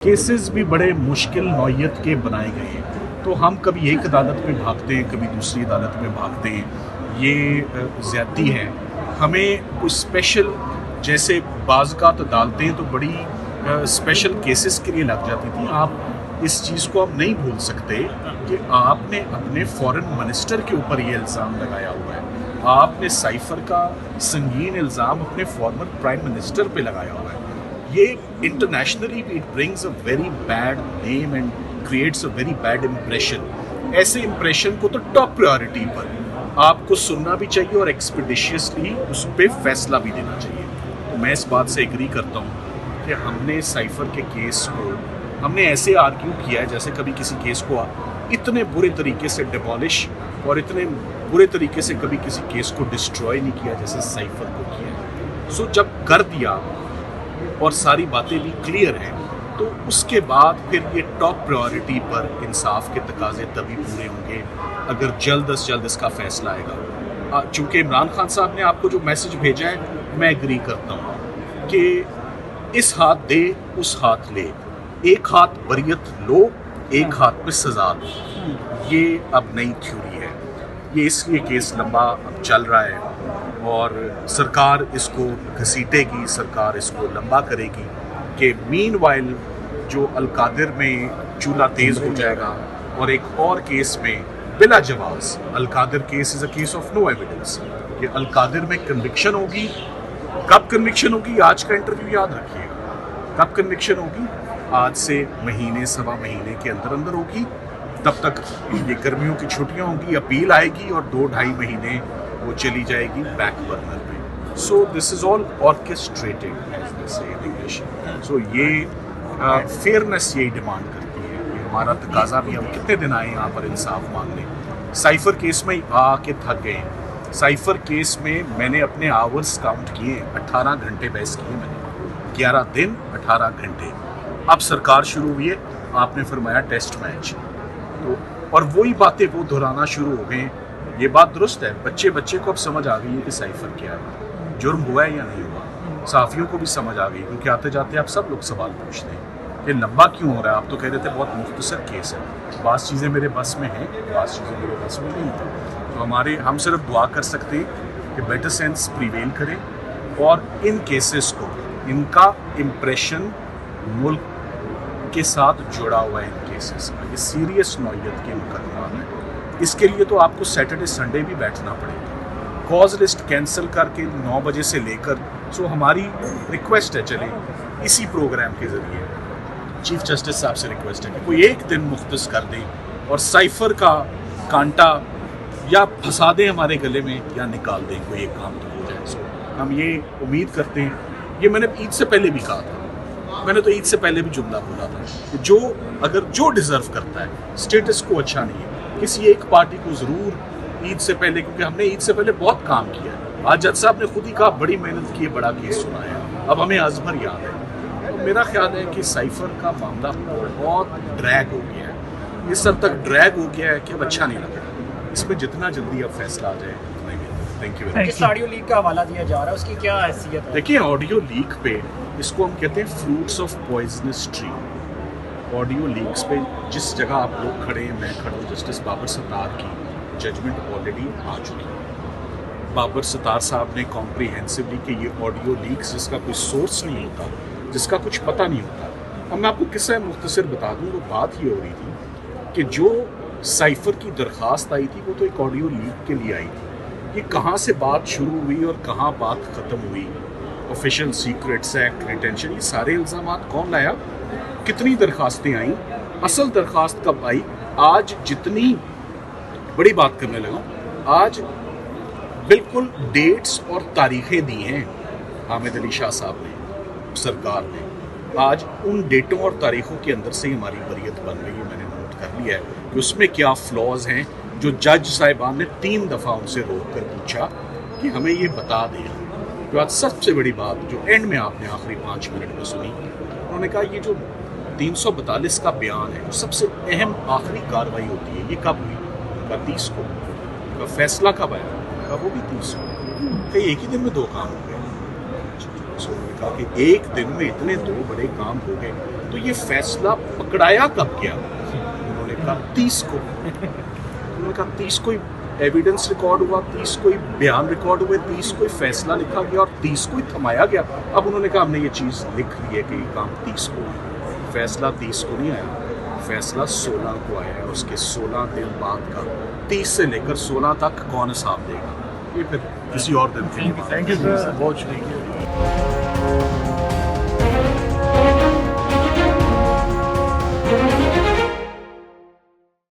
Cases भी बड़े मुश्किल नौयत के बनाए गए हैं, तो हम कभी एक अदालत में भागते हैं, कभी दूसरी अदालत में भागते हैं। ये ज़्यादती है। हमें कुछ स्पेशल, जैसे बाज़-औक़ात अदालतें तो बड़ी स्पेशल केसेस के लिए लग जाती थी। आप इस चीज़ को अब नहीं भूल सकते कि आपने अपने फॉरेन मिनिस्टर के ऊपर ये इल्ज़ाम लगाया हुआ है। आपने साइफ़र का संगीन इल्ज़ाम अपने फॉर्मर प्राइम मिनिस्टर पे लगाया हुआ है। ये internationally it brings a very bad name and creates a very bad impression. ऐसे इम्प्रेशन को तो टॉप प्रायोरिटी पर आपको सुनना भी चाहिए और एक्सपीडिशियसली उस पर फैसला भी देना चाहिए। तो मैं इस बात से एग्री करता हूँ कि हमने साइफ़र के केस को हमने ऐसे आर्ग्यू किया है जैसे कभी किसी केस को इतने बुरे तरीके से डिमोलिश और इतने बुरे तरीके से कभी किसी केस को डिस्ट्रॉय नहीं किया जैसे साइफ़र को किया। सो जब कर दिया और सारी बातें भी क्लियर हैं, तो उसके बाद फिर ये टॉप प्रायोरिटी पर इंसाफ के तकाजे तभी पूरे होंगे अगर जल्द अज जल्द इसका फैसला आएगा। चूँकि इमरान खान साहब ने आपको जो मैसेज भेजा है, मैं एग्री करता हूँ कि इस हाथ दे उस हाथ ले, एक हाथ बरियत लो, एक हाथ पे सजा दो। ये अब नई थ्योरी है। ये इसलिए केस लंबा अब चल रहा है और सरकार इसको घसीटेगी, सरकार इसको लंबा करेगी कि मीनवाइल जो अलकादिर में चूल्हा तेज़ हो जाएगा और एक और केस में बिला जवाज़, Alqadir case is a case of no evidence, कि अलकादिर में कन्विक्शन होगी। कब कन्विक्शन होगी? आज का इंटरव्यू याद रखिएगा। कब कन्विक्शन होगी? आज से महीने सवा महीने के अंदर अंदर होगी। तब तक ये गर्मियों की छुट्टियां होंगी, अपील आएगी और 2-2.5 महीने वो चली जाएगी बैक बर्नर पे। So this is all orchestrated as they say in English. सो ये फेयरनेस यही डिमांड करती है। ये हमारा तकाजा भी, हम कितने दिन आए यहाँ पर इंसाफ मांगने। साइफ़र केस में आके थक गए। साइफ़र केस में मैंने अपने आवर्स काउंट किए, 18 घंटे बहस किए मैंने, 11 दिन 18 घंटे। अब सरकार शुरू हुई है, आपने फरमाया टेस्ट मैच, तो और वही बातें वो दोहराना शुरू हो गए। ये बात दुरुस्त है, बच्चे को अब समझ आ गई है कि साइफ़र क्या है, जुर्म हुआ है या नहीं हुआ। सहाफ़ियों को भी समझ आ गई, क्योंकि आते जाते आप सब लोग सवाल पूछते हैं कि लंबा क्यों हो रहा है। आप तो कह रहे थे बहुत मुख्तसर केस है। बाज़ चीज़ें मेरे बस में हैं, बाज़ चीज़ें मेरे बस में नहीं हैं। तो हम सिर्फ दुआ कर सकते हैं कि बेटर सेंस प्रीवेल करें और इन केसेस को, इनका इम्प्रेशन मुल्क के साथ जुड़ा हुआ है। इन केसेस का ये सीरियस नौयत के मुकदमा है। इसके लिए तो आपको सैटरडे संडे भी बैठना पड़ेगा। कॉज लिस्ट कैंसिल करके 9 बजे से लेकर, सो हमारी रिक्वेस्ट है, चले इसी प्रोग्राम के ज़रिए चीफ जस्टिस साहब से रिक्वेस्ट है कि कोई एक दिन मुख्तस कर दें और साइफ़र का कांटा या फंसा दें हमारे गले में या निकाल दें, कोई एक काम तो हो जाए। सो हम ये उम्मीद करते हैं। ये मैंने ईद से पहले भी कहा था, मैंने तो ईद से पहले भी जुमला बोला था कि जो डिज़र्व करता है, स्टेटस को अच्छा नहीं है, किसी एक पार्टी को ज़रूर ईद से पहले, क्योंकि हमने ईद से पहले बहुत काम किया है। आज जज साहब ने खुद ही कहा बड़ी मेहनत की है, बड़ा केस सुनाया, अब हमें अजभर याद है। तो मेरा ख्याल है कि साइफ़र का मामला बहुत ड्रैग हो गया है, इस हद तक ड्रैग हो गया है कि अब अच्छा नहीं लग रहा। इसमें जितना जल्दी अब फैसला आ जाए उतना ही। Thank you very much. किस ऑडियो लीक का हवाला दिया जा रहा है, उसकी क्या हैसियत है? देखिए, ऑडियो लीक पे, इसको हम कहते हैं fruits of poisonous tree. Audio leaks पे जिस जगह आप लोग खड़े हैं, मैं खड़ा हूँ, जस्टिस बाबर सत्तार की जजमेंट ऑलरेडी आ चुकी है। बाबर सत्तार साहब ने कॉम्प्रीहेंसिवली कि ये ऑडियो लीक्स जिसका कोई सोर्स नहीं होता, जिसका कुछ पता नहीं होता। अब मैं आपको किस्सा मुख्तसर बता दूँ, वो बात ये हो रही थी कि जो साइफ़र की दरख्वास्त आई थी वो तो एक ऑडियो लीक के लिए आई थी। ये कहाँ से बात शुरू हुई और कहाँ बात ख़त्म हुई, ऑफिशियल सीक्रेट्स एक्ट, रिटेंशन, ये सारे इल्ज़ामात कौन लाया, कितनी दरख्वास्तें आईं, असल दरख्वास्त कब आई। आज जितनी बड़ी बात करने लगा, आज बिल्कुल डेट्स और तारीखें दी हैं हामिद अली शाह साहब ने, सरकार ने। आज उन डेटों और तारीखों के अंदर से ही हमारी बरियत बन गई है। मैंने नोट कर लिया है कि उसमें क्या फ्लॉज हैं, जो जज साहिबान ने 3 दफ़ा उनसे रोक कर पूछा कि हमें ये बता दें। तो आज सबसे बड़ी बात जो एंड में आपने आखिरी 5 मिनट में सुनी, उन्होंने कहा ये जो 342 का बयान है, जो सबसे अहम आखिरी कार्रवाई होती है, ये कब हुई? का 30 को। का फैसला कब आया? का वो भी 30 को। कई एक ही दिन में 2 काम हो गए। कहा कि एक दिन में इतने 2 बड़े काम हो गए। تو یہ فیصلہ پکڑایا کب گیا؟ انہوں نے کہا 30 کو. انہوں نے کہا 30 کو ایویڈنس ریکارڈ ہوا, 30 کو بیان ریکارڈ ہوئے, 30 کو فیصلہ لکھا گیا اور 30 کو تھمایا گیا. اب انہوں نے کہا ہم نے یہ چیز لکھ لی ہے کہ یہ کام 30 کو ہے. فیصلہ 30 کو نہیں آیا, فیصلہ 16 کو آیا ہے. اس کے 16 دن بعد کا 30 سے لے کر 16 تک کون حساب دے گا, یہ پھر کسی اور دن. تھینک یو سر, بہت شکریہ.